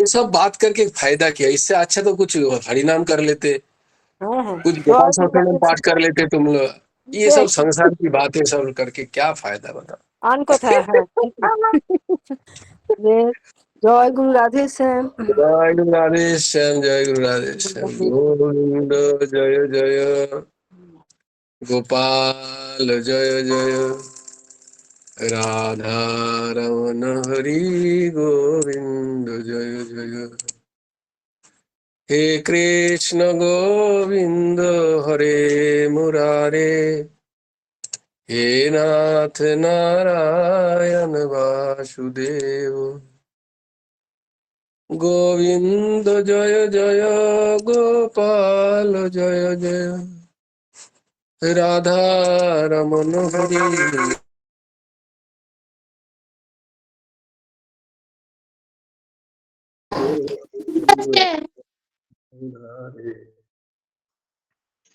ये सब बात करके फायदा क्या? इससे अच्छा तो कुछ हरिनाम कर लेते, कुछ गोपाल জয় গুরু सहस्त्रनाम पाठ कर लेते तुम लोग। ये सब বেশ संसार की बातें सब करके क्या फायदा बताओ? আন কথা, হ্যাঁ। বেশ, জয় গুরু রাধে শ্যাম। जय गुरु राधे श्याम, जय गुरु राधे श्याम, गोविंद जय जय, गोपाल जय जय, राधा रमन हरि गोविंद जय जय। हे कृष्ण गोविंद हरे मुरारे, हे नाथ नारायण वासुदेव, गोविंद जय जय, गोपाल जय जय, राधा रमन हरि।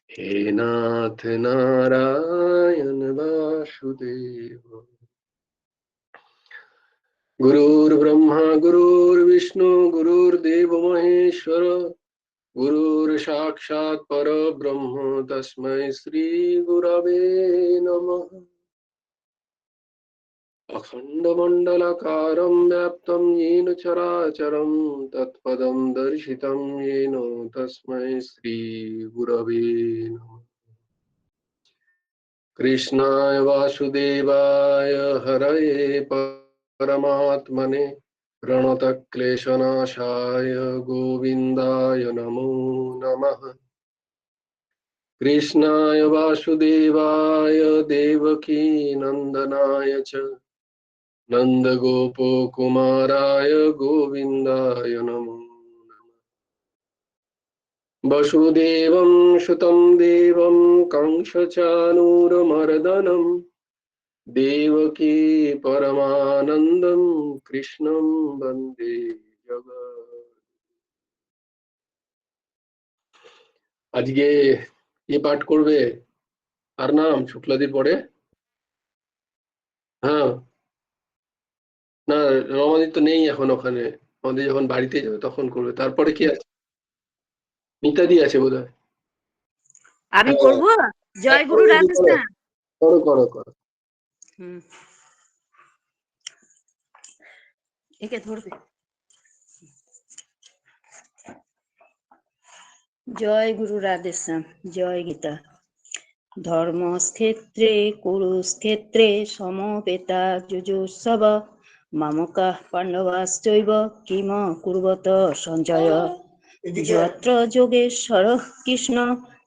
हे नाथ नारायण वासुदेव, गुरुर्ब्रह्मा गुरुर्विष्णु गुरुर्देव महेश्वर, गुरुर् साक्षात् परब्रह्म तस्मै श्री गुरवे नमः। अखण्डमण्डलाकारं व्याप्तं येन चराचरं, तत्पदं दर्शितं येन तस्मै श्री गुरवे नमः। कृष्णाय वासुदेवाय हरये परमात्मने, प्रणतक्लेशनाशाय गोविन्दाय नमो नमः। कृष्णाय वासुदेवाय देवकी नन्दनाय च, नन्दगोपकुमाराय गोविन्दाय नमो नमः। वसुदेवं सुतं देवं कंसचानूरमर्दनं, देवकी परमानन्दं कृष्णं वन्दे जगत्। আজকে ये পাঠ করবে আর নাম শুক্লাদির পরে? হ্যাঁ, না রমাদি তো নেই এখন ওখানে, আমাদের যখন বাড়িতে যাবে তখন করবে। তারপরে কি আছে? মিতাদি আছে বোধহয়। আমি হ্যাঁ, করব। জয় গুরু করো দিদি, রাধে করো শ্যাম। করো করো করো। হুম, একে ধরবে। জয় গুরু রাধে শ্যাম, জয় গীতা। ধর্মক্ষেত্রে কুরুক্ষেত্রে সমবেতা যুযুৎসব, মামকাঃ পাণ্ডবাশ্চৈব কিম কুর্বত সঞ্জয়। যত্র যোগেশ্বরঃ কৃষ্ণ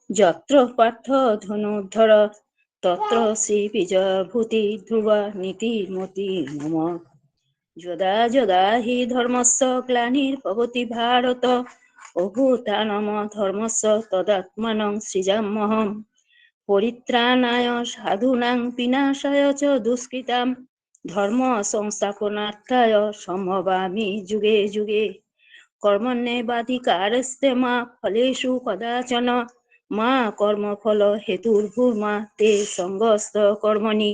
যত্র পার্থ ধনুর্ধর, তত্র শ্রী বিজয়ভূতি ধ্রুবা নীতির্মতি মম। যদা যদা হি ধর্মস্য গ্লানির্ভবতি ভারত, অভূতানম ধর্মস্য তদাত্মানং সৃজাম্যহम्। পরিত্রাণায় সাধূনাং বিনাশায় চ দুষ্কৃতাম, ধর্ম সংস্থাপনার্থায় সম্ভবামি যুগে যুগে। কর্মণ্যেবাধিকারস্তে মা ফলেষু কদাচন, মা কর্মফল হেতুর্ভূর্মা তে সঙ্গস্ত কর্মণি।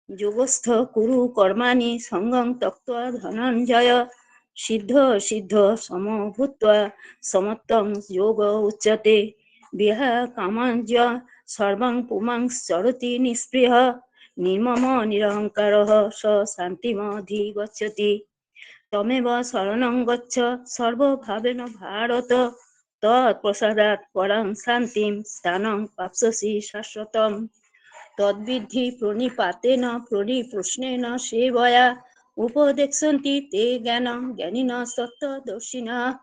যোগস্থ কুরু কর্মাণি সঙ্গং ত্যক্ত্বা ধনঞ্জয়, সিদ্ধ সিদ্ধ সমভূত্বা সমত্বং যোগ উচ্যতে। বিহা কামাঞ্জ সর্বং পুমাং চরতি নিঃস্পৃহ, নির্মম নিরহংকারঃ স শান্তিমধিগচ্ছতি। তমেব শরণং গচ্ছ সর্বভাবেন ভারত, তৎপ্রসাদাৎ পরাং শান্তিং স্থানং প্রাপ্স্যসি শাশ্বতম। তদ্বিদ্ধি প্রণিপাতেন পরিপ্রশ্নেন সেবয়া, উপদেক্ষ্যন্তি তে জ্ঞানং জ্ঞানিনঃ সত্ত্বদর্শিনঃ।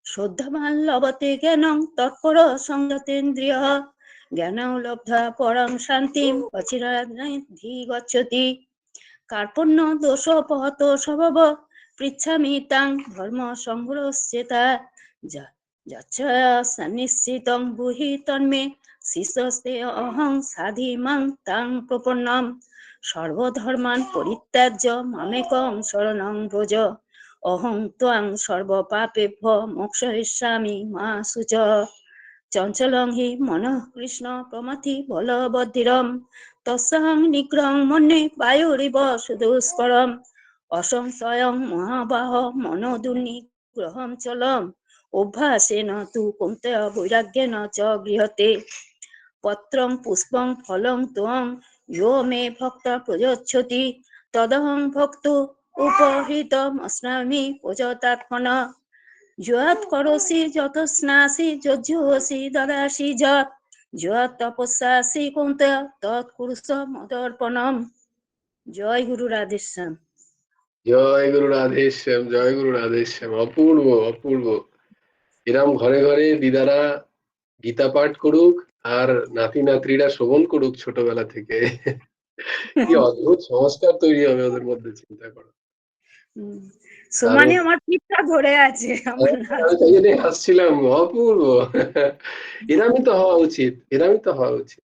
শ্রদ্ধাবান লভতে জ্ঞানং তৎপর সংযতেন্দ্রিয়ঃ, জ্ঞানং লব্ধ্বা পরাং শান্তিম অচিরাদধিগচ্ছতি। কার্পণ্য দোষোপহত স্বভাব পৃচ্ছামি তাং ধর্ম সংগ্রহস্যেতা, যচ্ছয়া সন্নিশ্চিতং বুহি তন্মে শিষ্যস্তে অহং সাধিমাং তাং প্রপন্নম। সর্বধর্মান পরিত্যাজ্য মামেকং শরণং ব্রজ, অহং ত্বাং সর্বপাপেভ্যো মোক্ষয়িষ্যামি মা শুচঃ। চঞ্চলং হি মনঃ কৃষ্ণ প্রমাথি বলবদ্ধিরম, তস্যাং নিগ্রহং মন্যে বায়ুরিব সুদুষ্করম। অসংশয়ং মহাবাহ মনোদুর্নি গ্রহম চলম অভ্যাসেন তু কৌন্তেয় বৈরাগ্যেন চ গৃহতে পত্রং পুষ্পং ফলং ত্বং ইয়ো মে ভক্ত প্রযচ্ছতি তদহং ভক্ত উপহৃতম অস্নামি প্রযতাত্মনা যৎ করসি যত স্নাসি যজ্জুহসি দদাসি যৎ তপস্যাসি কৌন্তেয় তৎ কুরুষ মদর্পণম। জয় গুরু রাধেশ্যাম। জয় গুরু রাধেশ্যাম, জয় গুরু রাধেশ্যাম। অপূর্ব অপূর্ব। এরম ঘরে ঘরে দিদারা গীতা পাঠ করুক আর নাতি নাতরিরা শ্রবণ করুক ছোটবেলা থেকে। কি অদ্ভুত সংস্কার তৈরি হবে ওদের মধ্যে, চিন্তা করো। সমানে আমার পিঠটা ধরে আছে আমার আমি তাই জন্যই হাসছিলাম, অপূর্ব। এরমই তো হওয়া উচিত, এরমই তো হওয়া উচিত।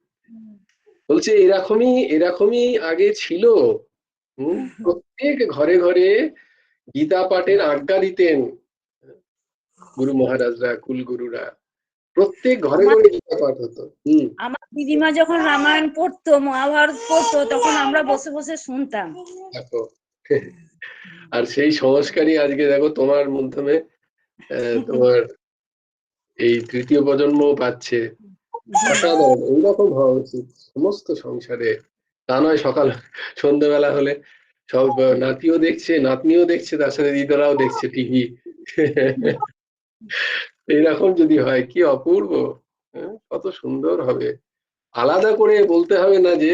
বলছে এরকমই এরকমই আগে ছিল। প্রত্যেক ঘরে ঘরে গীতা পাঠের আজ্ঞা দিতেন গুরু মহারাজরা, কুলগুরুরা। প্রত্যেক ঘরে ঘরে গীতা পাঠ হতো। আমার দিদিমা যখন রামায়ণ পড়তো, মহাভারত পড়তো, তখন আমরা বসে বসে শুনতাম। দেখো, আর সেই সংস্কারই আজকে দেখো তোমার মাধ্যমে তোমার এই তৃতীয় প্রজন্ম পাচ্ছে। অসাধারণ, এইরকম হওয়া উচিত সমস্ত সংসারে। তা নয় সকাল সন্ধ্যাবেলা হলে সব নাতিও দেখছে, নাতনিও দেখছে, তার সাথে দিদারাও দেখছে টিভি। এইরকম যদি হয় কি অপূর্ব, কত সুন্দর হবে। আলাদা করে বলতে হবে না যে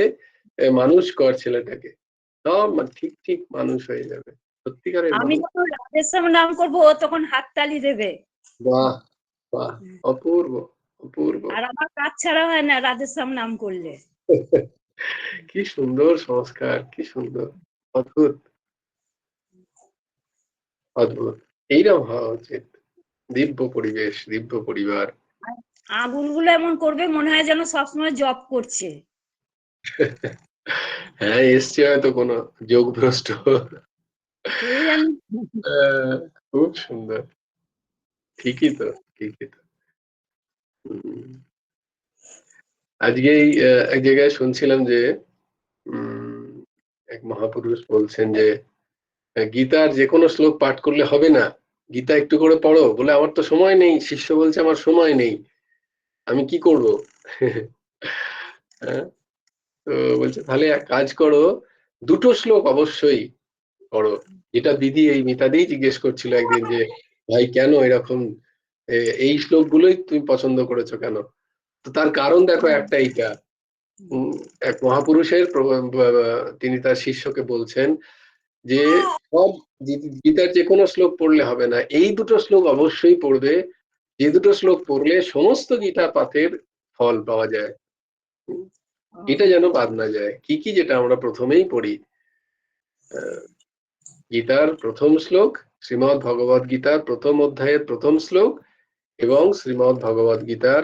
মানুষ কর ছেলেটাকে, সব ঠিক ঠিক মানুষ হয়ে যাবে, সত্যিকারের আমি মানুষ। যখন রাধেশ্যাম নাম করবো, ও তখন হাততালি দেবে। বাহ বাহ, অপূর্ব অপূর্ব। আর আমার কাজ ছাড়া হয় না রাধেশ্যাম নাম করলে। কি সুন্দর সংস্কার, কি সুন্দর, অদ্ভুত অদ্ভুত। এইরকম হওয়া উচিত। দিব্য পরিবেশ, দিব্য পরিবার। আঙুলগুলো এমন করবে মনে হয় যেন সবসময় জব করছে। হ্যাঁ, এসছে হয়তো কোনো যোগভ্রষ্ট। কে জানে। খুব সুন্দর, ঠিকই তো, ঠিকই তো। আজকেই এক জায়গায় শুনছিলাম যে এক মহাপুরুষ বলছেন যে গীতার যে কোনো শ্লোক পাঠ করলে হবে না, গীতা একটু করে পড়ো। বলে আমার তো সময় নেই। শিষ্য বলছে আমার সময় নেই, আমি কি করব? হ্যাঁ, তো বলছে তাহলে এক কাজ করো, দুটো শ্লোক অবশ্যই পড়ো। এটা দিদি, এই মিতাদিই জিজ্ঞেস করছিল একদিন যে ভাই কেন এরকম এই শ্লোকগুলোই তুমি পছন্দ করেছো কেন? তো তার কারণ দেখো একটা, এইটা এক মহাপুরুষের তিনি তার শিষ্যকে বলছেন যে সব গীতার যে কোনো শ্লোক পড়লে হবে না, এই দুটো শ্লোক অবশ্যই পড়বে, যে দুটো শ্লোক পড়লে সমস্ত গীতা পাঠের ফল পাওয়া যায়। এটা যেন বাদ না যায়। কি কি? যেটা আমরা প্রথমেই পড়ি, গীতার প্রথম শ্লোক, শ্রীমদ্ ভগবদ গীতার প্রথম অধ্যায়ের প্রথম শ্লোক এবং শ্রীমদ্ ভগবদ গীতার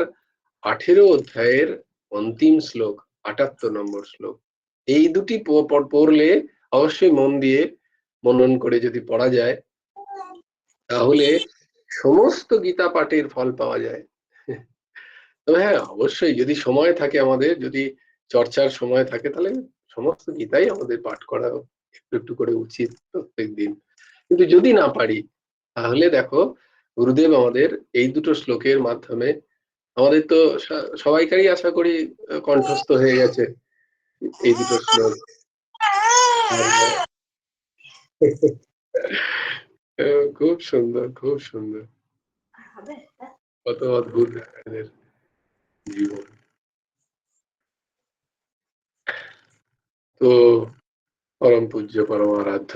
18 অধ্যায়ের অন্তিম শ্লোক, 78 নম্বর শ্লোক। এই দুটি পড়লে অবশ্যই মন দিয়ে মনন করে যদি পড়া যায়, তাহলে সমস্ত গীতা পাঠের ফল পাওয়া যায়। তবে হ্যাঁ, অবশ্যই যদি সময় থাকে, আমাদের যদি চর্চার সময় থাকে, তাহলে সমস্ত গীতাই আমাদের পাঠ করা একটু একটু করে উচিত প্রত্যেক দিন। কিন্তু যদি না পারি, তাহলে দেখো গুরুদেব আমাদের এই দুটো শ্লোকের মাধ্যমে, আমাদের তো সবাইকারই আশা করি কণ্ঠস্থ হয়ে গেছে এই দুটো শ্লোক। খুব সুন্দর, খুব সুন্দর, কত অদ্ভুত এদের জীবন। তো পরম পূজ্য পরম আরাধ্য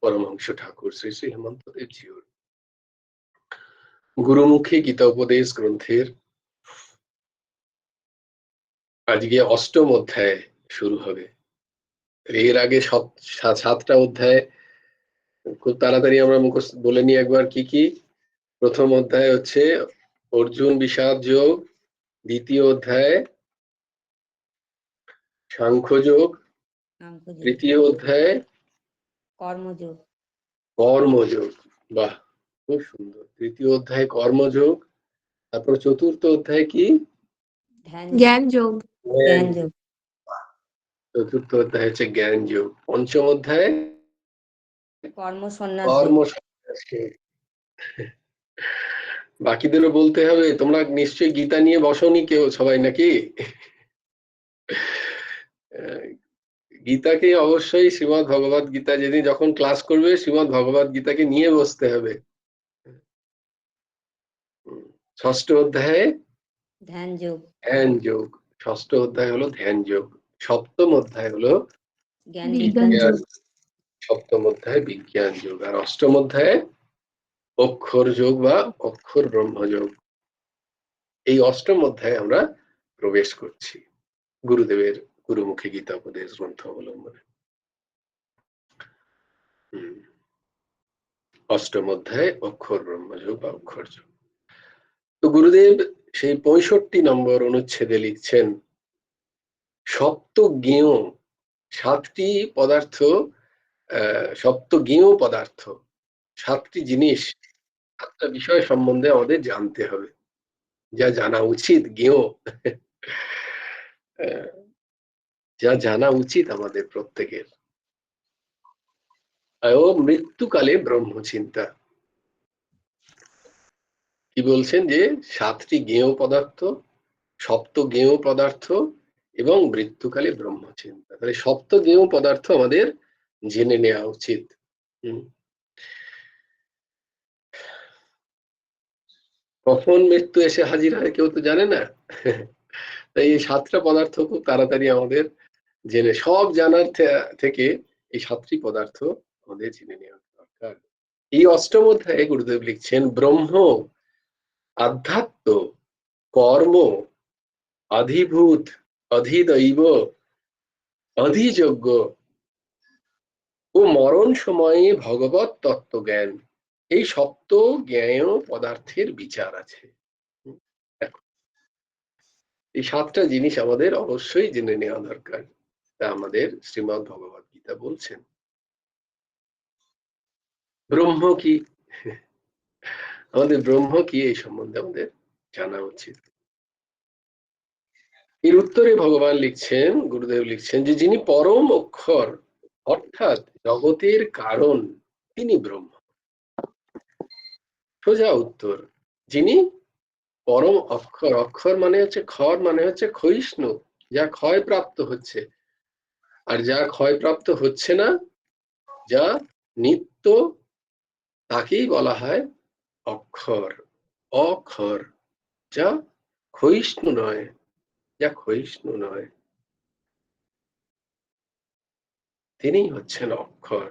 পরমহংস ঠাকুর শ্রী শ্রী হেমন্ত দেব জিউর গুরুমুখী গীতা উপদেশ গ্রন্থের আজকে 8ম অধ্যায় শুরু হবে। এর আগে 7টা অধ্যায় খুব তাড়াতাড়ি আমরা মুখস্থ বলে নিই একবার কি কি। প্রথম অধ্যায় হচ্ছে অর্জুন বিষাদ যোগ, দ্বিতীয় অধ্যায় সাংখ্যযোগ, তৃতীয় অধ্যায় কর্মযোগ। কর্মযোগ, বাহ খুব সুন্দর। তৃতীয় অধ্যায় কর্মযোগ, তারপর চতুর্থ অধ্যায় কি? জ্ঞান যোগ। জ্ঞান যোগ। চতুর্থ অধ্যায় হচ্ছে জ্ঞান যোগ। পঞ্চম অধ্যায় কর্ম সন্ন্যাস কর্ম যোগ। বাকিদেরও বলতে হবে, তোমরা নিশ্চয়ই গীতা নিয়ে বসনি কেউ সবাই নাকি? গীতাকে অবশ্যই শ্রীমৎ ভগবত গীতা যেদিন যখন ক্লাস করবে শ্রীমৎ ভগবত গীতাকে নিয়ে বসতে হবে। ষষ্ঠ অধ্যায়ে ধ্যান যোগ, ধ্যান যোগ, ষষ্ঠ অধ্যায় হলো ধ্যান যোগ, সপ্তম অধ্যায় হলো জ্ঞান বিজ্ঞান বিজ্ঞান, যোগ। সপ্তম অধ্যায় বিজ্ঞান যোগ, আর অষ্টম অধ্যায়ে অক্ষর যোগ বা অক্ষর ব্রহ্মযোগ। এই অষ্টম অধ্যায়ে আমরা প্রবেশ করছি গুরুদেবের গুরুমুখী গীতা উপদেশ গ্রন্থ অবলম্বনে। অষ্টম অধ্যায় অক্ষর ব্রহ্মযোগ বা অক্ষর যোগ। তো গুরুদেব সেই 65 নম্বর অনুচ্ছেদে লিখছেন, সপ্ত জ্ঞেয়, 7টি পদার্থ, সপ্ত জ্ঞেয় পদার্থ, 7টি জিনিস, 7টা বিষয় সম্বন্ধে আমাদের জানতে হবে, যা জানা উচিত, জ্ঞেয়, যা জানা উচিত আমাদের প্রত্যেকের। ও মৃত্যুকালে ব্রহ্মচিন্তা। কি বলছেন যে 7টি জ্ঞেয় পদার্থ, সপ্ত জ্ঞেয় পদার্থ এবং মৃত্যুকালে ব্রহ্মচিন্তা। তাহলে সপ্ত জ্ঞেয় পদার্থ আমাদের জেনে নেওয়া উচিত। কখন মৃত্যু এসে হাজির হয় কেউ তো জানে না। তাই এই 7টা পদার্থ খুব তাড়াতাড়ি আমাদের জেনে, সব জানার থেকে এই 7টি পদার্থ আমাদের জেনে নেওয়া দরকার। এই অষ্টম অধ্যায়ে গুরুদেব লিখছেন, ব্রহ্ম, আধ্যাত্ম, কর্ম, অধিভূত, অধিদৈব, অধিযজ্ঞ ও মরণ সময়ে ভগবত তত্ত্ব জ্ঞান, এই সপ্ত জ্ঞেয় পদার্থের বিচার আছে। এই 7টা জিনিস আমাদের অবশ্যই জেনে নেওয়া দরকার, তা আমাদের শ্রীমদ্ ভগবত গীতা বলছেন। ব্রহ্ম কি, আমাদের ব্রহ্ম কি এই সম্বন্ধে আমাদের জানা উচিত। এর উত্তরে ভগবান লিখছেন, গুরুদেব লিখছেন যে যিনি পরম অক্ষর অর্থাৎ জগতের কারণ, তিনি ব্রহ্ম। সোজা উত্তর, যিনি পরম অক্ষর, অক্ষর মানে হচ্ছে খর, মানে হচ্ছে ক্ষয়িষ্ণু, যা ক্ষয় প্রাপ্ত হচ্ছে, আর যা ক্ষয় প্রাপ্ত হচ্ছে না, যা নিত্য, তাকেই বলা হয় অক্ষর, অক্ষর, যা ক্ষয়িষ্ণু নয়, যা ক্ষয়িষ্ণু নয়, তিনি হচ্ছেন অক্ষর।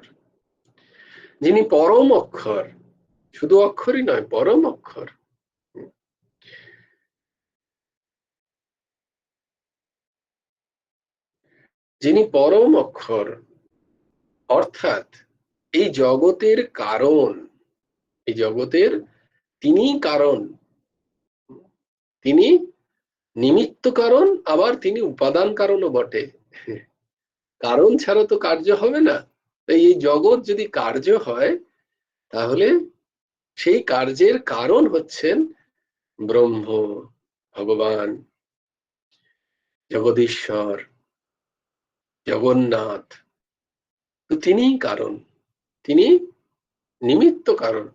যিনি পরম অক্ষর, শুধু অক্ষরই নয়, পরম অক্ষর। যিনি পরম অক্ষর অর্থাৎ এই জগতের কারণ, এই জগতের তিনি কারণ, তিনি নিমিত্ত কারণ, আবার তিনি উপাদান কারণও বটে। কারণ ছাড়া তো কার্য হবে না। তাই এই জগৎ যদি কার্য হয়, তাহলে সেই কার্যের কারণ হচ্ছেন ব্রহ্ম, ভগবান, জগদীশ্বর, জগন্নাথ। তো তিনিই কারণ, তিনি নিমিত্ত কারণ,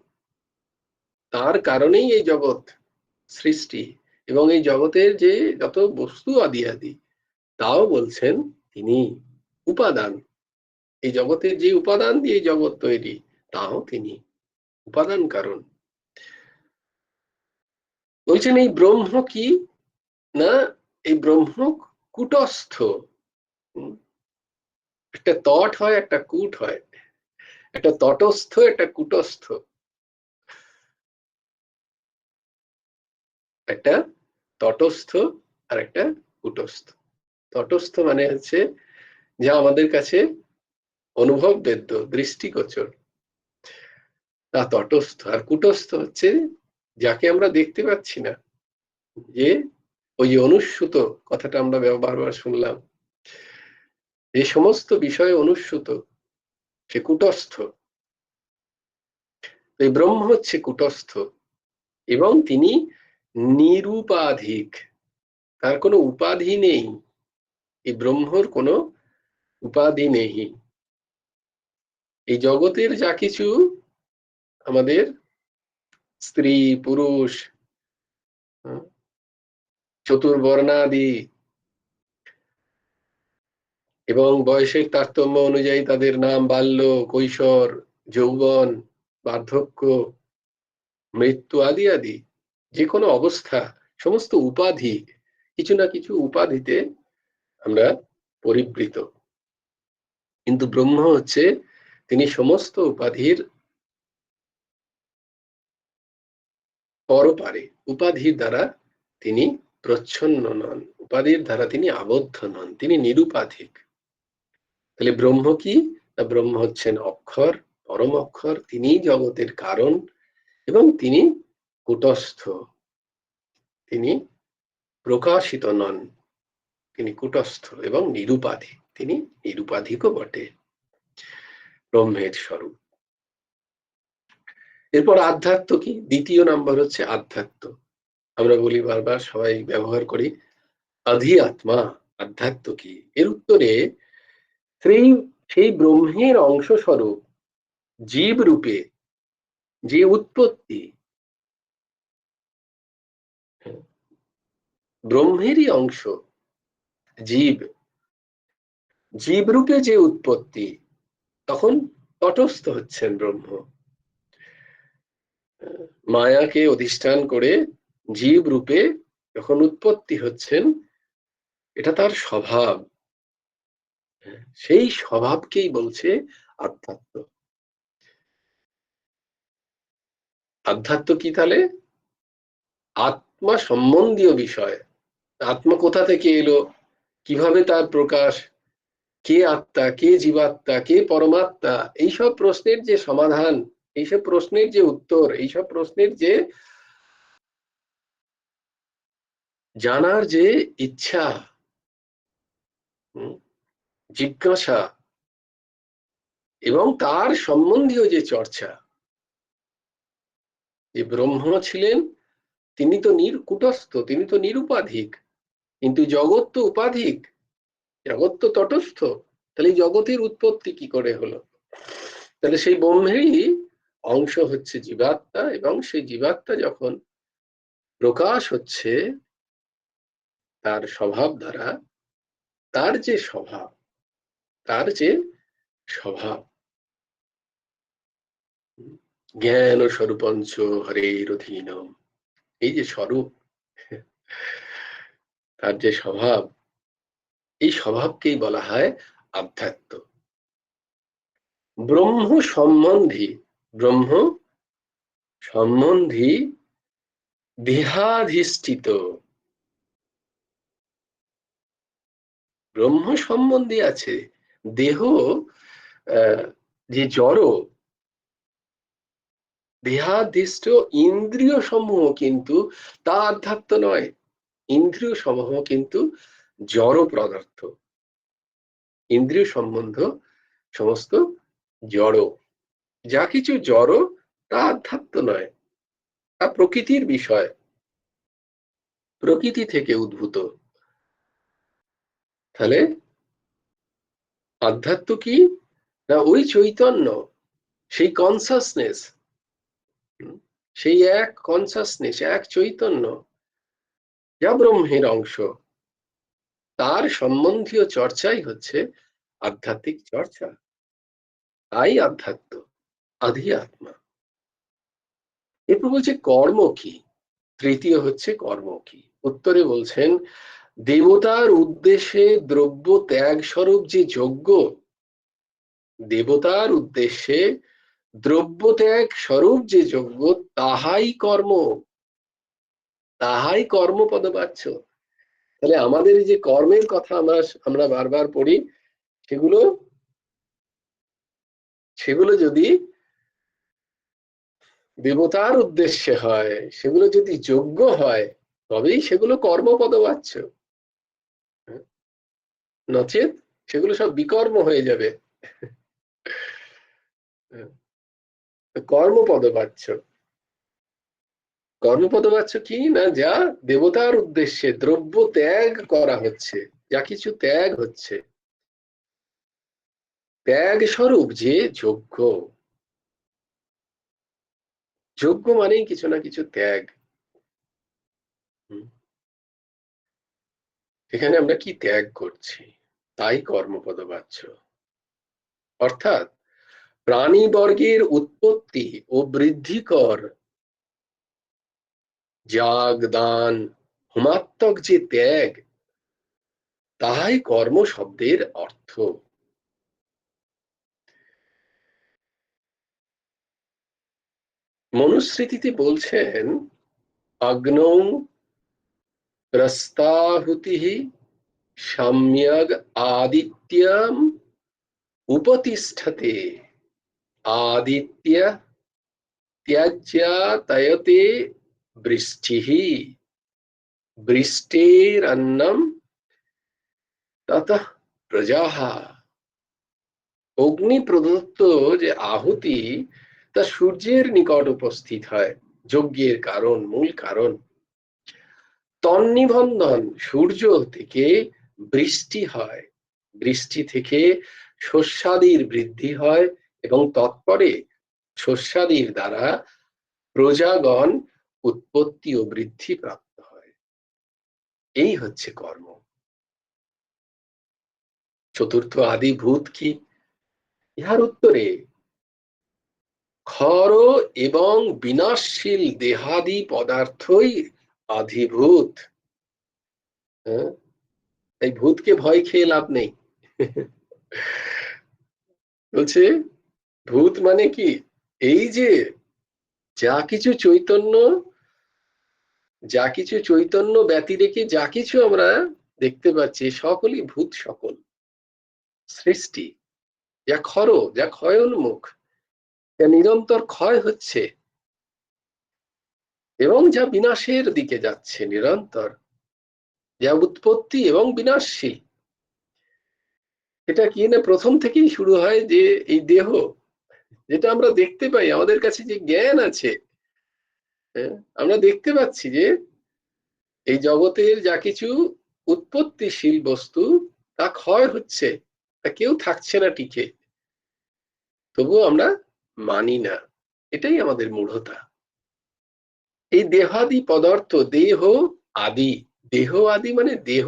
তার কারণেই এই জগৎ সৃষ্টি, এবং এই জগতের যে যত বস্তু আদি আদি, তাও বলছেন তিনি উপাদান। এই জগতের যে উপাদান দিয়ে জগৎ তৈরি, তাও তিনি উপাদান কারণ। বলছেন এই ব্রহ্ম কি না, এই ব্রহ্ম কূটস্থ। একটা তট হয়, একটা কূট হয়, একটা তটস্থ, একটা কূটস্থ। একটা তটস্থ আর একটা কূটস্থ। তটস্থ মানে হচ্ছে যা আমাদের কাছে অনুভব বেদ্য, দৃষ্টিগোচর, তা তটস্থ। আর কূটস্থ হচ্ছে যাকে আমরা দেখতে পাচ্ছি না, যে ওই অনুস্যূত কথাটা আমরা বারবার শুনলাম, যে সমস্ত বিষয় অনুস্যূত, সে কূটস্থ। এই ব্রহ্ম হচ্ছে কূটস্থ, এবং তিনি নিরুপাধিক, তার কোনো উপাধি নেই। এই ব্রহ্মর কোনো উপাধি নেই। এই জগতের যা কিছু আমাদের স্ত্রী পুরুষ, চতুর্বর্ণাদি এবং বয়সের তারতম্য অনুযায়ী তাদের নাম বাল্য, কৈশোর, যৌবন, বার্ধক্য, মৃত্যু আদি আদি যে কোনো অবস্থা, সমস্ত উপাধি, কিছু না কিছু উপাধিতে আমরা পরিবৃত। কিন্তু ব্রহ্ম হচ্ছে, তিনি সমস্ত উপাধির পরপারে, উপাধির দ্বারা তিনি প্রচ্ছন্ন নন, উপাধির দ্বারা তিনি আবদ্ধ নন, তিনি নিরুপাধিক। তাহলে ব্রহ্ম কি? ব্রহ্ম হচ্ছেন অক্ষর, পরম অক্ষর, তিনিই জগতের কারণ এবং তিনি কূটস্থ, তিনি প্রকাশিত নন, তিনি কূটস্থ এবং নিরুপাধিক, তিনি নিরুপাধিকও বটে, ব্রহ্মের স্বরূপ। এরপর আধ্যাত্ম কি? দ্বিতীয় নাম্বার হচ্ছে আধ্যাত্ম। আমরা বলি বারবার, সবাই ব্যবহার করি, অধিআত্মা। আধ্যাত্ম কি? এর উত্তরে সেই ব্রহ্মের অংশ স্বরূপ জীব রূপে যে উৎপত্তি, ব্রহ্মেরই অংশ জীব, জীব রূপে যে উৎপত্তি, তখন তটস্থ হচ্ছেন ব্রহ্ম। মায়াকে অধিষ্ঠান করে জীব রূপে যখন উৎপত্তি হচ্ছেন, এটা তার স্বভাব, সেই স্বভাবকেই বলছে আধ্যাত্ম। আধ্যাত্ম কি তাহলে? আত্মা সম্বন্ধীয় বিষয়। আত্মা কোথা থেকে এলো, কিভাবে তার প্রকাশ, কে আত্মা, কে জীবাত্মা, কে পরমাত্মা, এইসব প্রশ্নের যে সমাধান, এইসব প্রশ্নের যে উত্তর, এইসব প্রশ্নের যে জানার যে ইচ্ছা, জিজ্ঞাসা এবং তার সম্বন্ধীয় যে চর্চা, যে ব্রহ্ম ছিলেন, তিনি তো কূটস্থ, তিনি তো নিরুপাধিক, কিন্তু জগৎ তো উপাধিক, জগৎ তো তটস্থ। তাহলে জগতের উৎপত্তি কি করে হলো? তাহলে সেই ব্রহ্মেরই অংশ হচ্ছে জীবাত্মা, এবং সেই জীবাত্মা যখন প্রকাশ হচ্ছে তার স্বভাব দ্বারা, তার যে স্বভাব, তার যে স্বভাব, জ্ঞান ও স্বরূপঞ্চ হরের অধীনম, এই যে স্বরূপ, তার যে স্বভাব, এই স্বভাবকেই বলা হয় আধ্যাত্ম। ব্রহ্ম সম্বন্ধী, ব্রহ্ম সম্বন্ধী দেহাধিষ্ঠিত, ব্রহ্ম সম্বন্ধী আছে দেহ, যে জড়, দেহাধিষ্ঠ ইন্দ্রিয় সমূহ কিন্তু তা আধ্যাত্ম নয়। ইন্দ্রিয় সমূহ কিন্তু জড় পদার্থ, ইন্দ্রিয় সম্বন্ধ সমস্ত জড়, যা কিছু জড় তা আধ্যাত্ম নয়, তা প্রকৃতির বিষয়, প্রকৃতি থেকে উদ্ভূত। তাহলে আধ্যাত্ম কি? না ওই চৈতন্য, সেই কনসাসনেস, সেই এক কনসাসনেস, এক চৈতন্য, যা ব্রহ্মের অংশ, তার সম্বন্ধীয় চর্চাই হচ্ছে আধ্যাত্মিক চর্চা। তাই আধ্যাত্ম, আধ্যাত্মা। এরপর বলছে কর্ম কি? তৃতীয় হচ্ছে কর্ম কি? উত্তরে বলছেন, দেবতার উদ্দেশ্যে দ্রব্য ত্যাগ স্বরূপ যে যজ্ঞ, দেবতার উদ্দেশ্যে দ্রব্য ত্যাগ স্বরূপ যে যজ্ঞ, তাহাই কর্ম, তাহাই কর্ম পদবাচ্য। তাহলে আমাদের যে কর্মের কথা আমরা বারবার পড়ি, সেগুলো যদি দেবতার উদ্দেশ্যে হয়, সেগুলো যদি যোগ্য হয়, তবেই সেগুলো কর্মপদবাচ্য, নচেত সেগুলো সব বিকর্ম হয়ে যাবে, কর্মপদবাচ্য। কর্মপদবাচ্য কি না? যা দেবতার উদ্দেশ্যে দ্রব্য ত্যাগ করা হচ্ছে, যা কিছু ত্যাগ হচ্ছে, ত্যাগ স্বরূপ যে যজ্ঞ, যজ্ঞ মানেই কিছু না কিছু ত্যাগ। এখানে আমরা কি ত্যাগ করছি, তাই কর্মপদবাচ্য। অর্থাৎ প্রাণীবর্গের উৎপত্তি ও বৃদ্ধিকর যাগ দান হোমাত্মক যে ত্যাগ, তাহাই কর্ম শব্দের অর্থ। মনুস্মৃতিতে বলছেন, অগ্নৌ প্রস্তাহুতিঃ সম্যগ আদিত্যম উপতিষ্ঠতে আদিত্য ত্যজ্যাতয়তে বৃষ্টিঃ বৃষ্টেরন্নম ততঃ প্রজাঃ। অগ্নি প্রদত্ত যে আহুতি তা সূর্যের নিকট উপস্থিত হয়, যজ্ঞের কারণ, মূল কারণ। তন্নিবন্ধন, সূর্য থেকে বৃষ্টি হয়, বৃষ্টি থেকে শস্যাদির বৃদ্ধি হয় এবং তৎপরে শস্যাদির দ্বারা প্রজাগণ উৎপত্তি ও বৃদ্ধি প্রাপ্ত হয়। এই হচ্ছে কর্ম। চতুর্থ আদিভূত কি? ইহার উত্তরে ক্ষর এবং বিনাশশীল দেহাদি পদার্থই আদিভূত। এই ভূতকে ভয় খেয়ে লাভ নেই। বলছে ভূত মানে কি, এই যে যা কিছু চৈতন্য ব্যতি রেখে যা কিছু আমরা দেখতে পাচ্ছি, সকলই ভূত, সকল সৃষ্টি, যা ক্ষর, যা ক্ষয়োন্মুখ, যা নিরন্তর ক্ষয় হচ্ছে এবং যা বিনাশের দিকে যাচ্ছে নিরন্তর, যা উৎপত্তি এবং বিনাশশীল। এটা কি না, প্রথম থেকেই শুরু হয় যে এই দেহ, যেটা আমরা দেখতে পাই, আমাদের কাছে যে জ্ঞান আছে, আমরা দেখতে পাচ্ছি যে এই জগতের যা কিছু উৎপত্তিশীল বস্তু তা ক্ষয় হচ্ছে, তা কেউ থাকছে না টিকে, তবুও আমরা মানি না। এটাই আমাদের মূঢ়তা। এই দেহাদি পদার্থ, দেহ আদি, দেহ আদি মানে দেহ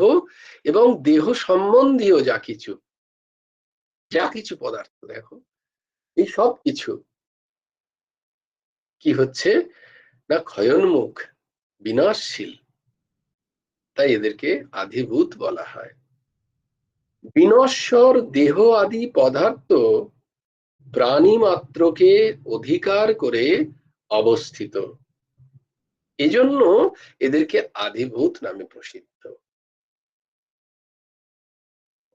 এবং দেহ সম্বন্ধীয় যা কিছু পদার্থ, দেখো এই সব কিছু কি হচ্ছে না, ক্ষয়োন্মুখ, বিনাশশীল, তাই এদেরকে আদিভূত বলা হয়। বিনশ্বর দেহ আদি পদার্থ প্রাণী মাত্রকে অধিকার করে অবস্থিত, এজন্য এদেরকে আদিভূত নামে প্রসিদ্ধ।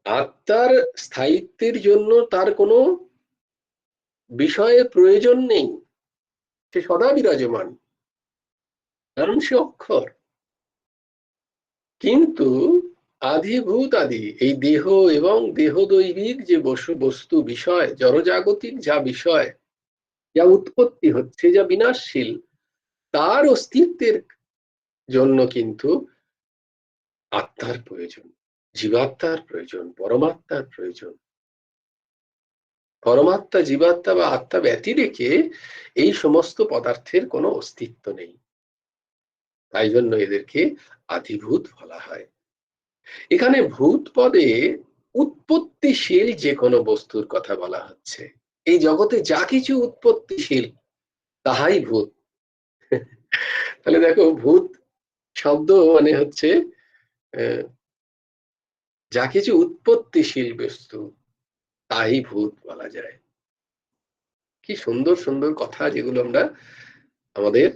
আত্মার স্থায়িত্বের জন্য তার কোনো বিষয়ের প্রয়োজন নেই, সে সদা বিরাজমান, কারণ সে অক্ষর। কিন্তু আদিভূত আদি, এই দেহ এবং দেহদৈবিক যে বস্তু বিষয়, জড়জাগতিক যা বিষয়, যা উৎপত্তি হচ্ছে, যা বিনাশশীল, তার অস্তিত্বের জন্য কিন্তু আত্মার প্রয়োজন, জীবাত্মার প্রয়োজন, পরমাত্মার প্রয়োজন। পরমাত্মা, জীবাত্মা বা আত্মা ব্যতি রেখে এই সমস্ত পদার্থের কোনো অস্তিত্ব নেই, তাই জন্য এদেরকে আদিভূত বলা হয়। এখানে ভূত পদে উৎপত্তিশীল যে কোনো বস্তুর কথা বলা হচ্ছে। এই জগতে যা কিছু উৎপত্তিশীল তাহাই ভূত। তাহলে দেখো, ভূত শব্দ মানে হচ্ছে যা কিছু উৎপত্তিশীল বস্তু, তাই ভূত বলা যায়। কি সুন্দর সুন্দর কথা, যেগুলো আমরা আমাদের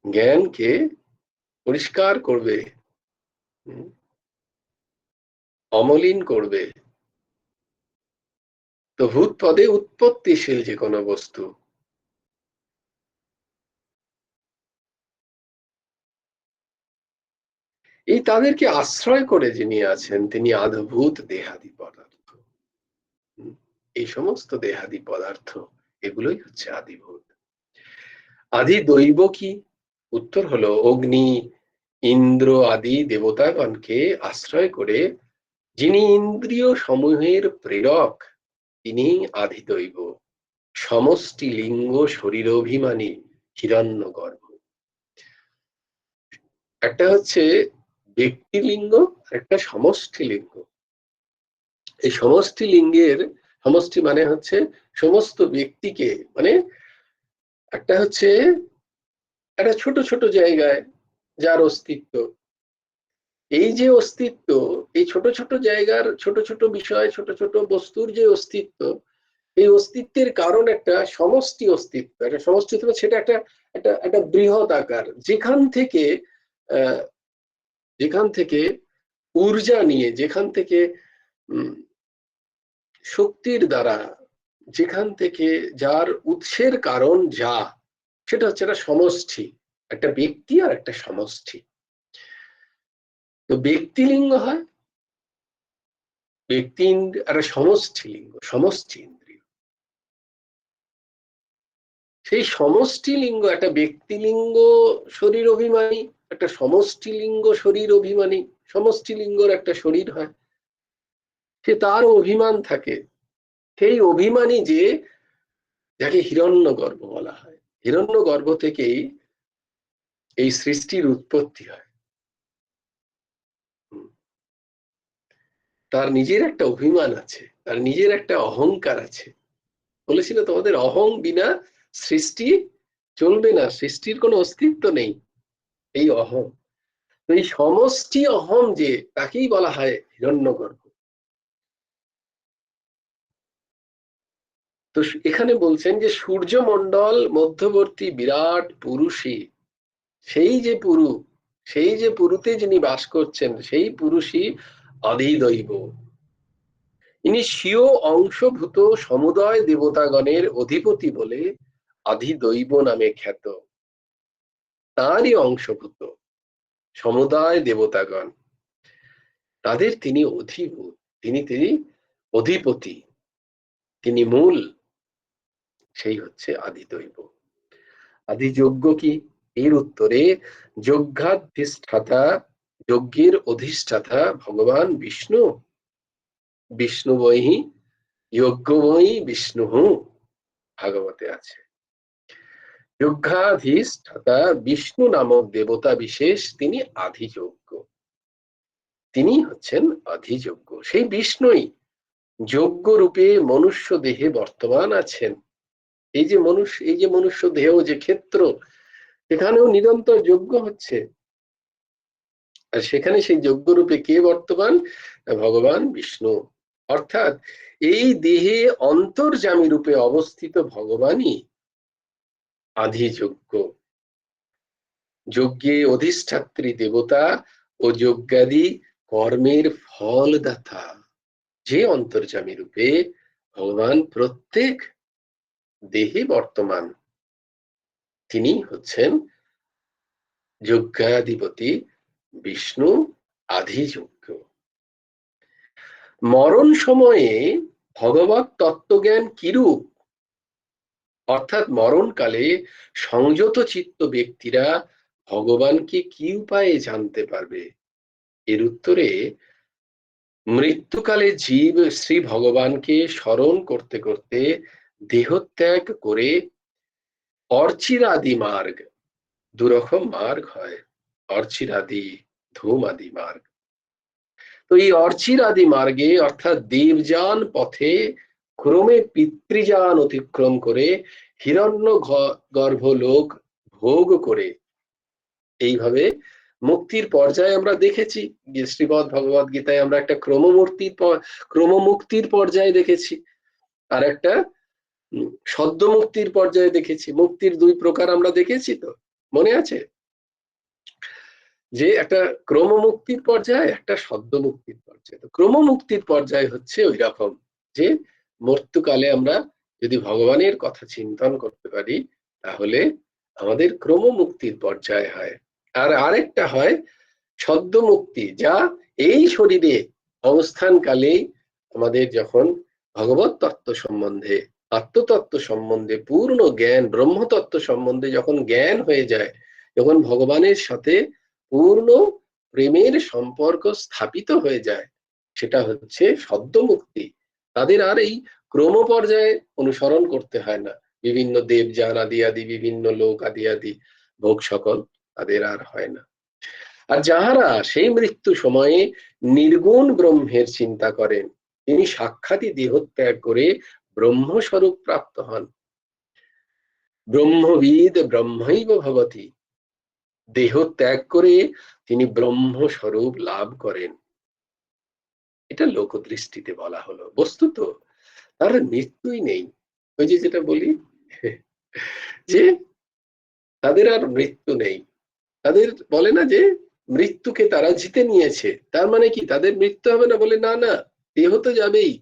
জ্ঞানকে পরিষ্কার করবে, অমলিন করবে। তো ভূত পদে উৎপত্তিশীল যে কোনো বস্তু, এই তাদেরকে আশ্রয় করে যিনি আছেন, তিনি আদিভূত দেহাদি পদার্থ। এই সমস্ত দেহাদি পদার্থ, এগুলোই হচ্ছে আদিভূত। আদি দৈব কি? উত্তর হলো অগ্নি, ইন্দ্র আদি দেবতাগণকে আশ্রয় করে যিনি ইন্দ্রিয় সমূহের প্রেরক, তিনি আদিদৈব। সমষ্টি লিঙ্গ শরীরাভিমানী হিরণ্যগর্ভ। একটা হচ্ছে ব্যক্তিলিঙ্গ, একটা সমষ্টি লিঙ্গ। এই সমষ্টি লিঙ্গের, সমষ্টি মানে হচ্ছে সমস্ত ব্যক্তিকে, মানে একটা হচ্ছে একটা ছোট ছোট জায়গায় যার অস্তিত্ব, এই যে অস্তিত্ব, এই ছোট ছোট জায়গার ছোট ছোট বিষয়, ছোট ছোট বস্তুর যে অস্তিত্ব, এই অস্তিত্বের কারণ একটা সমষ্টি অস্তিত্ব, একটা সমষ্টি, সেটা একটা একটা একটা বৃহৎ আকার, যেখান থেকে ঊর্জা নিয়ে, যেখান থেকে শক্তির দ্বারা, যেখান থেকে যার উৎসের কারণ যা, সেটা হচ্ছে একটা সমষ্টি, একটা ব্যক্তি আর একটা সমষ্টি। তো ব্যক্তিলিঙ্গ হয়, ব্যক্তি একটা সমষ্টি লিঙ্গ, সমষ্টি ইন্দ্রিয়। সেই সমষ্টি লিঙ্গ একটা ব্যক্তিলিঙ্গ শরীর অভিমানী, একটা সমষ্টি লিঙ্গ শরীর অভিমানী। সমষ্টি লিঙ্গর একটা শরীর হয়, সে তার অভিমান থাকে, সেই অভিমানী যে, যাকে হিরণ্যগর্ভ বলা হয়। হিরণ্যগর্ভ থেকেই এই সৃষ্টির উৎপত্তি হয়। তার নিজের একটা অভিমান আছে, তার নিজের একটা অহংকার আছে। বলেছিল তোমাদের অহং বিনা সৃষ্টি চলবে না, সৃষ্টির কোনো অস্তিত্ব নেই, এই অহং। তো এই সমষ্টি অহং যে, তাকেই বলা হয় হিরণ্যগর্ভ। তো এখানে বলছেন যে সূর্যমণ্ডল মধ্যবর্তী বিরাট পুরুষই, সেই যে পুরু, সেই যে পুরুতে যিনি বাস করছেন, সেই পুরুষই আদিদৈব। ইনি স্বীয় অংশভূত সমুদয় দেবতাগণের অধিপতি বলে আদিদৈব নামে খ্যাত। তারই অংশভূত সমুদয় দেবতাগণ, তাদের তিনি অধিভূত, তিনি অধিপতি, তিনি মূল, সেই হচ্ছে আদিদৈব। আদিযজ্ঞ কি? এর উত্তরে যজ্ঞাধিষ্ঠাতা, যজ্ঞের অধিষ্ঠাতা ভগবান বিষ্ণু। বিষ্ণুবহি যজ্ঞময়ী বিষ্ণু ভাগবতে আছে। যজ্ঞাধিষ্ঠাতা বিষ্ণু নামক দেবতা বিশেষ, তিনি আধিযজ্ঞ, তিনি হচ্ছেন আধিযজ্ঞ। সেই বিষ্ণুই যজ্ঞ রূপে মনুষ্য দেহে বর্তমান আছেন। এই যে মনুষ্য দেহ, যে ক্ষেত্র, সেখানেও নিরন্তর যজ্ঞ হচ্ছে, আর সেখানে সেই যজ্ঞ রূপে কে বর্তমান? ভগবান বিষ্ণু। অর্থাৎ এই দেহে অন্তর্যামী রূপে অবস্থিত ভগবানই আধিযজ্ঞ, যজ্ঞে অধিষ্ঠাত্রী দেবতা ও যজ্ঞাদি কর্মের ফলদাতা। যে অন্তর্যামী রূপে ভগবান প্রত্যেক দেহে বর্তমান, তিনি হচ্ছেন যজ্ঞাধিপতি বিষ্ণু, আধিযজ্ঞ। মরণ সময়ে ভগবত তত্ত্বজ্ঞান কিরূপ? অর্থাৎ মরণকালে সংযত চিত্ত ব্যক্তিরা ভগবানকে কি উপায়ে জানতে পারবে? এর উত্তরে মৃত্যুকালে জীব শ্রী ভগবানকে স্মরণ করতে করতে দেহত্যাগ করে অর্চিরাদি মার্গ, দুরকম মার্গ হয়, অর্চিরাদি, ধূম আদি মার্গ। তো এই অর্চিরাদি মার্গে, অর্থাৎ দেবযান পথে ক্রমে পিতৃযান অতিক্রম করে হিরণ্য গর্ভ লোক ভোগ করে, এইভাবে মুক্তির পর্যায়ে আমরা দেখেছি, শ্রীমদ্ ভগবদ গীতায় আমরা একটা ক্রমমুক্তির পর্যায়ে দেখেছি, আর একটা সদ্য মুক্তির পর্যায়ে দেখেছি। মুক্তির দুই প্রকার আমরা দেখেছি, তো মনে আছে যে একটা ক্রমমুক্তির পর্যায়ে, একটা সদ্য মুক্তির পর্যায়ে। তো ক্রমমুক্তির পর্যায়ে হচ্ছে ওই রকম যে মৃত্যুকালে আমরা যদি ভগবানের কথা চিন্তন করতে পারি, তাহলে আমাদের ক্রমমুক্তির পর্যায় হয়। আর আরেকটা হয় সদ্য মুক্তি, যা এই শরীরে অবস্থানকালেই আমাদের যখন ভগবত তত্ত্ব সম্বন্ধে, আত্মতত্ত্ব সম্বন্ধে পূর্ণ জ্ঞান, ব্রহ্মতত্ত্ব সম্বন্ধে যখন জ্ঞান হয়ে যায়, যখন ভগবানের সাথে পূর্ণ প্রেমের সম্পর্ক স্থাপিত হয়ে যায়, সেটা হচ্ছে সদ্য মুক্তি। তাদের আর এই ক্রম পর্যায়ে অনুসরণ করতে হয় না, বিভিন্ন দেবযান আদি আদি, বিভিন্ন লোক আদি আদি ভোগ সকল তাদের আর হয় না। আর যাহারা সেই মৃত্যু সময়ে নির্গুণ ব্রহ্মের চিন্তা করেন, তিনি সাক্ষাৎই দেহত্যাগ করে ব্রহ্মস্বরূপ প্রাপ্ত হন। ব্রহ্মবিদ ব্রহ্মৈব ভবতি, দেহ ত্যাগ করে তিনি ব্রহ্মস্বরূপ লাভ করেন। এটা লোকদৃষ্টিতে বলা হলো, বস্তুত তার মৃত্যুই নেই। ওই যে যেটা বলি যে তাদের আর মৃত্যু নেই, তাদের বলে না যে মৃত্যুকে তারা জিতে নিয়েছে, তার মানে কি তাদের মৃত্যু হবে না? বলে না না, দেহ তো যাবেই,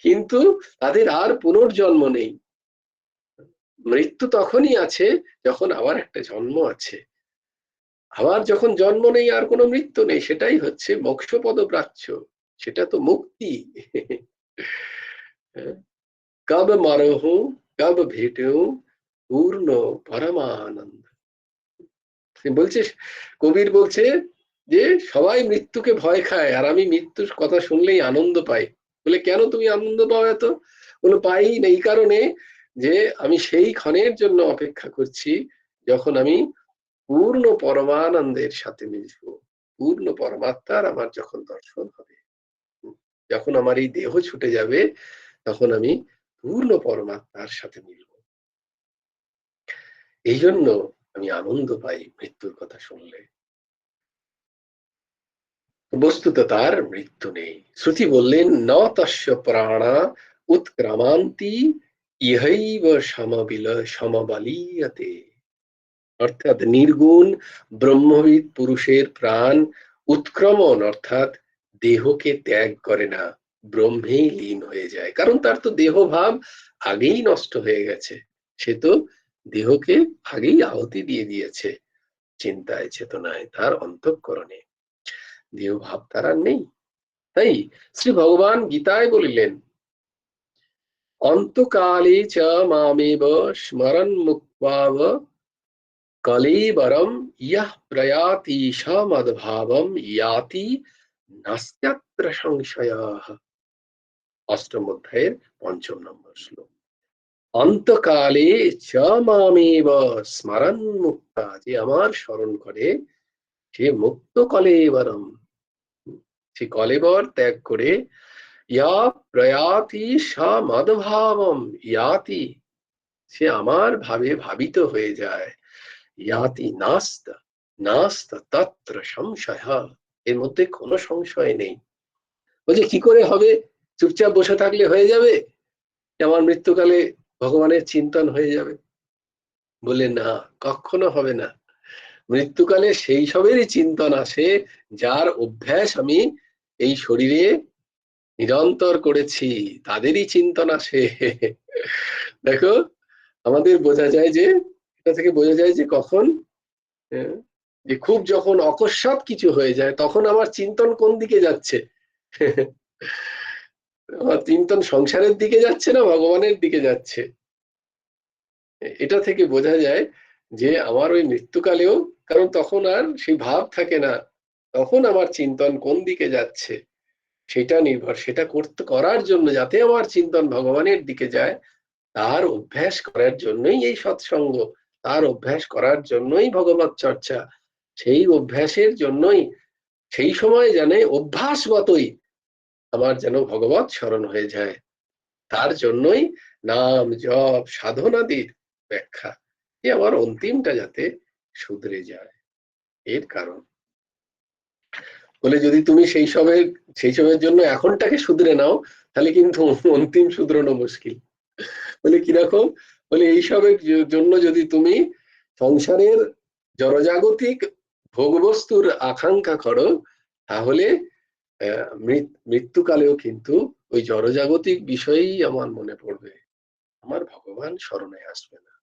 কিন্তু তাদের আর পুনর্জন্ম নেই। মৃত্যু তখনই আছে যখন আবার একটা জন্ম আছে, আবার যখন জন্ম নেই আর কোনো মৃত্যু নেই, সেটাই হচ্ছে মোক্ষপদ প্রাচ্য, সেটা তো মুক্তি। কব মরহু কব ভেটেও পূর্ণ পরমানন্দ। বলছে, কবির বলছে যে সবাই মৃত্যুকে ভয় খায় আর আমি মৃত্যুর কথা শুনলেই আনন্দ পাই। বলে কেন তুমি আনন্দ পাও এত? বলে পাই না এই কারণে যে আমি সেই ক্ষণের জন্য অপেক্ষা করছি যখন আমি পূর্ণ পরমানন্দের সাথে মিশব, পূর্ণ পরমাত্মার আমার যখন দর্শন হবে, যখন আমার এই দেহ ছুটে যাবে তখন আমি পূর্ণ পরমাত্মার সাথে মিলব। এই জন্য আমি আনন্দ পাই মৃত্যুর কথা শুনলে। বস্তুত তার মৃত্যু নেই। শ্রুতি বললেন ন তস্য প্রাণা উৎক্রামান্তি ইহৈব সমবালীয়তে, অর্থাৎ নির্গুণ ব্রহ্মবিদ পুরুষের প্রাণ উৎক্রমণ অর্থাৎ দেহকে ত্যাগ করে না, ব্রহ্মেই লীন হয়ে যায়। কারণ তার তো দেহ ভাব আগেই নষ্ট হয়ে গেছে, সে তো দেহকে আগেই আহুতি দিয়ে দিয়েছে চিন্তায় চেতনায়, তার অন্তঃকরণে দেহ ভাব তার আর নেই। তাই শ্রী ভগবান গীতায় বলিলেন অন্তকালে চ মামেব স্মরণ মুক্তাব কলেবরম ইয়ঃ প্রয়াতি সমদ্ভাবম ইয়াতি নাস্ত্যত্র সংশয়ঃ। অষ্টম অধ্যায়ের ৫ম নম্বর শ্লোক। অন্তকালে চ মামেব স্মরণ মুক্তা, যে আমার স্মরণ করে সে মুক্ত কলেবরম, সে কলেবর ত্যাগ করে ইয়া প্রয়াতি সমদ্ভাবম ইয়াতি, সে আমার ভাবে ভাবিত হয়ে যায়। ইয়াতি নাস্ত নাস্ত তত্র সংশয়, এর মধ্যে কোনো সংশয় নেই। বলছে কি করে হবে? চুপচাপ বসে থাকলে হয়ে যাবে আমার মৃত্যুকালে ভগবানের চিন্তন হয়ে যাবে? বলে না, কখনো হবে না। মৃত্যুকালে সেই সবেরই চিন্তন আসে যার অভ্যাস আমি এই শরীরে নিরন্তর করেছি, তাদেরই চিন্তন আসে। দেখো, আমাদের বোঝা যায় যে, এটা থেকে বোঝা যায় যে কখন যে খুব যখন অকস্মাৎ কিছু হয়ে যায় তখন আমার চিন্তন কোন দিকে যাচ্ছে। আমার চিন্তন সংসারের দিকে যাচ্ছে না ভগবানের দিকে যাচ্ছে। এটা থেকে বোঝা যায় যে আমার ওই মৃত্যুকালেও, কারণ তখন আর সেই ভাব থাকে না, তখন আমার চিন্তন কোন দিকে যাচ্ছে সেটা নির্ভর, সেটা করার জন্য যাতে আমার চিন্তন ভগবানের দিকে যায় তার অভ্যাস করার জন্যই এই সৎসঙ্গ, তার অভ্যাস করার জন্যই ভগবত চর্চা, সেই অভ্যাসের জন্যই সেই সময় জানে অভ্যাসগতই আমার যেন ভগবত স্মরণ হয়ে যায়, তার জন্যই নাম জপ সাধনাদির ব্যাখ্যা, যে আমার অন্তিমটা যাতে শুধরে যায়। এর কারণ বলে যদি তুমি সেই সবের জন্য এখনটাকে শুধরে নাও তাহলে কিন্তু অন্তিম শুধরানো মুশকিল। বলে কিরকম? বলে এইসবের জন্য যদি তুমি সংসারের জড়জাগতিক ভোগবস্তুর আকাঙ্ক্ষা করো তাহলে মৃত্যুকালেও কিন্তু ওই জড়জাগতিক বিষয়ই আমার মনে পড়বে, আমার ভগবান স্মরণে আসবে না।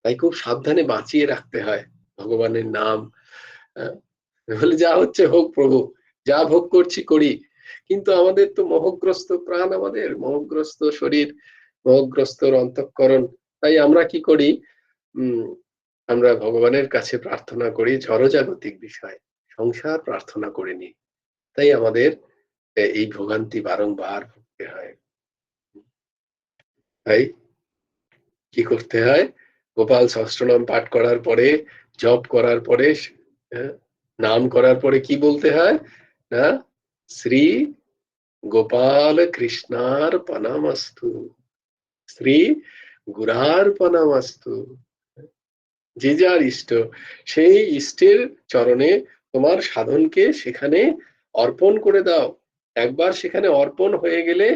তাই খুব সাবধানে বাঁচিয়ে রাখতে হয় ভগবানের নাম। বলে যা হচ্ছে হোক প্রভু, যা ভোগ করছি করি, কিন্তু আমাদের তো মোহগ্রস্ত প্রাণ, আমাদের মোহগ্রস্ত শরীর, মোহগ্রস্ত অন্তঃকরণ। তাই আমরা কি করি, আমরা ভগবানের কাছে প্রার্থনা করি জড়জাগতিক বিষয়, সংসার প্রার্থনা করিনি, তাই আমাদের এই ভোগান্তি বারংবার ভুগতে হয়। তাই কি করতে হয়? গোপাল সহস্রনাম পাঠ করার পরে, জপ করার পরে, নাম করার পরে কি বলতে হয় না? শ্রী গোপাল কৃষ্ণার পনামস্তু, শ্রী গুরার পনামস্তু। যে যার ইষ্ট, সেই ইষ্টের চরণে তোমার সাধনকে সেখানে অর্পণ করে দাও। একবার সেখানে অর্পণ হয়ে গেলে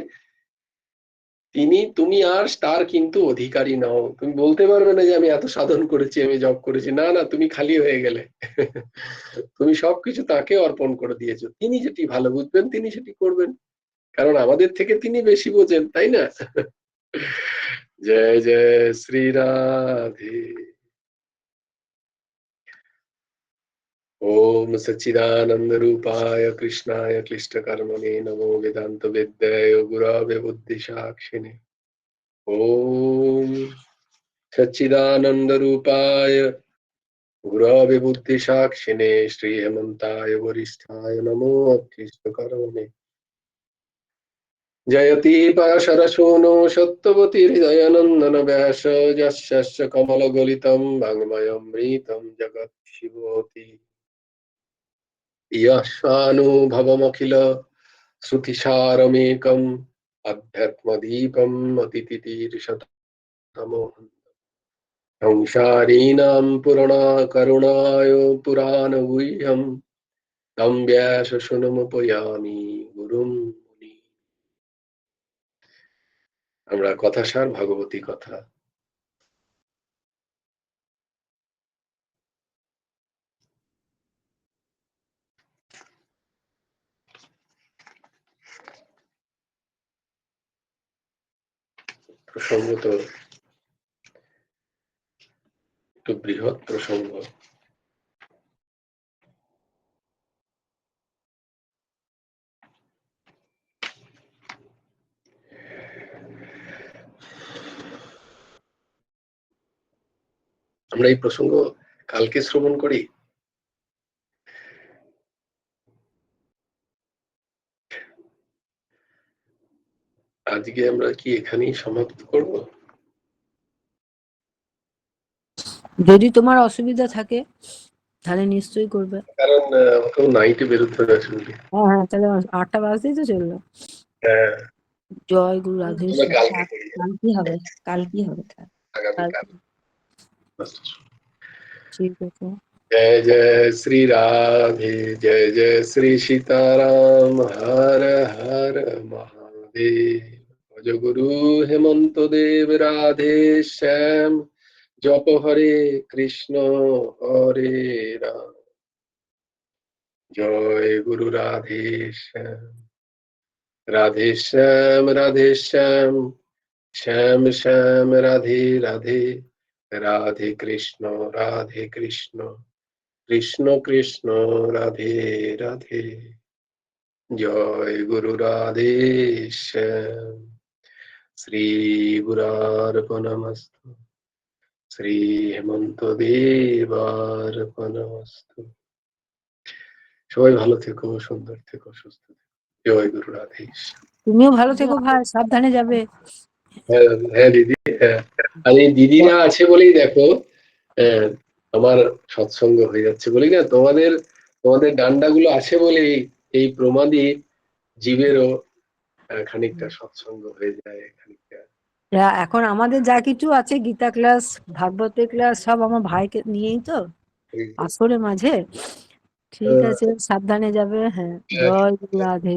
তুমি আর তার কিন্তু অধিকারী নও। তুমি বলতে পারবে না যে আমি এত সাধন করেছি, আমি জপ করেছি। না না, তুমি খালি হয়ে গেলে। তুমি সবকিছু তাকে অর্পণ করে দিয়েছো। তিনি যেটি ভালো বুঝবেন তিনি সেটি করবেন, কারণ আমাদের থেকে তিনি বেশি বোঝেন, তাই না? জয় জয় শ্রী রাধে। ओम सच्चिदानंद रूपाय कृष्णाय क्लिष्टकर्मणे नमो वेदांत वेद्याय गुरवे बुद्धि साक्षिणे। ओम सच्चिदानंद रूपाय गुरवे बुद्धि साक्षिणे श्री हेमंताय वरिष्ठाय नमो क्लिष्टकर्मणे। जयति पाशरशूनो सत्यवती हृदयनंदन व्यास यस्य कमलगलितं वाङ्मयमृतं जगत् शिवोति। यस्वानुभवमखिल श्रुतिसारमेकम् अध्यात्मदीपम् अतितितीर्षतमोहम् संसारीणां पुराणकरुणाय पुराणगुह्यम् तं व्यासशुनमुपयामि गुरुं मुनि। আমরা কথাসার ভাগবতী কথা। প্রসঙ্গ তো একটু বৃহৎ প্রসঙ্গ। আমরা এই প্রসঙ্গ কালকে শ্রবণ করি। আজকে আমরা কি এখানেই সমাপ্ত করব? যদি তোমার অসুবিধা থাকে তাহলে নিশ্চয়ই করবে। কারণ আমাকেও নাইটে বেরোতে হবে আসলে। হ্যাঁ, তাহলে 8টা বাজতেই তো চললো। হ্যাঁ, জয় গুরু রাধে। আমরা কালকে করি, কাল কি হবে আগামীকাল। ঠিক আছে। जय जय श्री राधे, जय जय श्री सीताराम, हर हर महादेव। भज गुरु हेमंत देव राधे श्याम, जप हरे कृष्ण हरे राम। जय गुरु राधे श्याम, राधे श्याम राधे श्याम, श्याम श्याम राधे राधे, राधे कृष्ण कृष्ण कृष्ण राधे राधे। जय गुरु राधे श्याम। श्री गुरार्पणमस्तु, श्री हेमंत देवार्पणमस्तु। সবাই ভালো থেকো, সুন্দর থেকো, সুস্থ থেকো। জয় গুরু রাধে শ্যাম। তুমিও ভালো থেকো ভাই, সাবধানে যাবে। হ্যাঁ হ্যাঁ দিদি, হ্যাঁ। আর এই দিদিরা আছে বলেই দেখো আমার সৎসঙ্গ হয়ে যাচ্ছে, বলি না তোমাদের ডান্ডাগুলো আছে বলেই এই প্রমাদী জীবেরও খানিকটা সৎসঙ্গ হয়ে যায়, খানিকটা। এখন আমাদের যা কিছু আছে, গীতা ক্লাস, ভাগবতের ক্লাস, সব আমার ভাইকে নিয়েই তো আসরে মাঝে। ঠিক আছে, সাবধানে যাবে। হ্যাঁ, জয় গুরু রাধে।